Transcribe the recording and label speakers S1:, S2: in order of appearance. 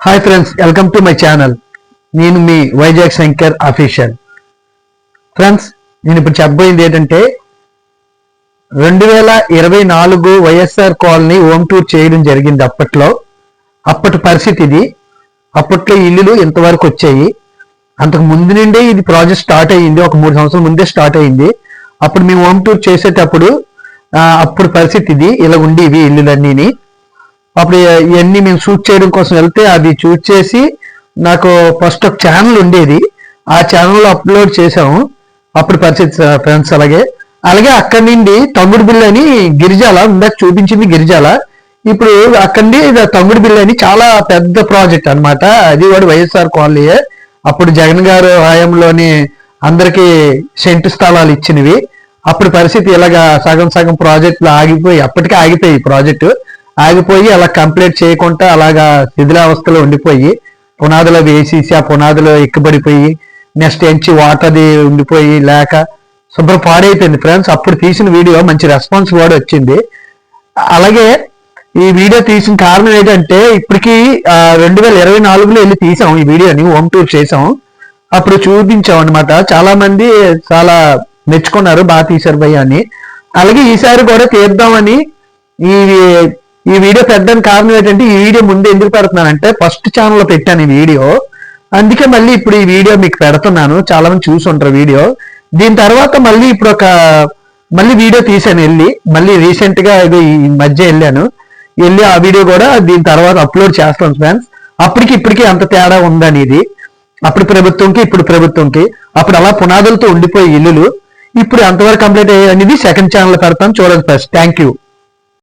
S1: Hi friends, welcome to my channel. నేను మీ Vizag Shankar official. Friends, నేను ఇప్పుడు చెప్పబోయింది ఏంటంటే 2024 వైఎస్ఆర్ కాలనీ హోమ్ టూర్ చేయడం జరిగింది. అప్పటి పరిస్థితి ఇది. అప్పట్లో ఇల్లులు ఇంతవరకు వచ్చాయి. అంతకు ముందు నుండే ఇది ప్రాజెక్ట్ స్టార్ట్ అయ్యింది. ఒక 3 సంవత్సరాల ముందే స్టార్ట్ అయ్యింది. అప్పుడు మేము హోమ్ టూర్ చేసేటప్పుడు అప్పుడు పరిస్థితి ఇది. ఇలా ఉండేవి ఇల్లులన్నీని. అప్పుడు ఇవన్నీ మేము షూట్ చేయడం కోసం వెళ్తే అది షూట్ చేసి నాకు ఫస్ట్ ఒక ఛానల్ ఉండేది. ఆ ఛానల్లో అప్లోడ్ చేసాము. అప్పుడు పరిస్థితి ఫ్రెండ్స్. అలాగే అక్కడి నుండి తమ్ముడు బిల్లు అని గిరిజాల ఇందాక చూపించింది. గిరిజాల ఇప్పుడు అక్కడి తమ్ముడు బిల్లు అని చాలా పెద్ద ప్రాజెక్ట్ అన్నమాట. అది కూడా వైఎస్ఆర్ కాలనీ. అప్పుడు జగన్ గారు హయాంలోని అందరికి సెంటు స్థలాలు ఇచ్చినవి. అప్పుడు పరిస్థితి ఇలాగా సగం ప్రాజెక్టులు ఆగిపోయి, అప్పటికే ఆగిపోయి ప్రాజెక్టు ఆగిపోయి అలా కంప్లీట్ చేయకుండా అలాగా శిథిలావస్థలో ఉండిపోయి పునాదులు వేసేసి ఆ పునాదులు ఎక్కబడిపోయి నెక్స్ట్ ఎంచి వాటర్ది ఉండిపోయి లేక శుభ్రం పాడైపోయింది ఫ్రెండ్స్. అప్పుడు తీసిన వీడియో మంచి రెస్పాన్స్ కూడా వచ్చింది. అలాగే ఈ వీడియో తీసిన కారణం ఏంటంటే ఇప్పటికి 2024లో వెళ్ళి తీసాం ఈ వీడియోని, హోమ్ టూర్ చేసాం. అప్పుడు చూపించాం అనమాట. చాలా మంది చాలా మెచ్చుకున్నారు, బాగా తీశారు భయ్య అని. అలాగే ఈసారి కూడా తీద్దామని ఈ వీడియో పెట్టడానికి కారణం ఏంటంటే ఈ వీడియో ముందు ఎందుకు పెడుతున్నానంటే ఫస్ట్ ఛానల్లో పెట్టాను ఈ వీడియో. అందుకే మళ్ళీ ఇప్పుడు ఈ వీడియో మీకు పెడుతున్నాను. చాలా మంది చూసి ఉంటారు వీడియో. దీని తర్వాత మళ్ళీ ఇప్పుడు మళ్ళీ వీడియో తీసాను వెళ్ళి. మళ్ళీ రీసెంట్ గా ఈ మధ్య వెళ్ళి ఆ వీడియో కూడా దీని తర్వాత అప్లోడ్ చేస్తాను ఫ్రెండ్స్. అప్పటికి ఇప్పటికి అంత తేడా ఉందని ఇది. అప్పుడు ప్రభుత్వంకి ఇప్పుడు ప్రభుత్వంకి అప్పుడు అలా పునాదులతో ఉండిపోయి ఇల్లులు ఇప్పుడు ఎంతవరకు కంప్లీట్ అయ్యాయి అనేది సెకండ్ ఛానల్ పెడతాను చూడండి ఫ్రెండ్స్. Thank you.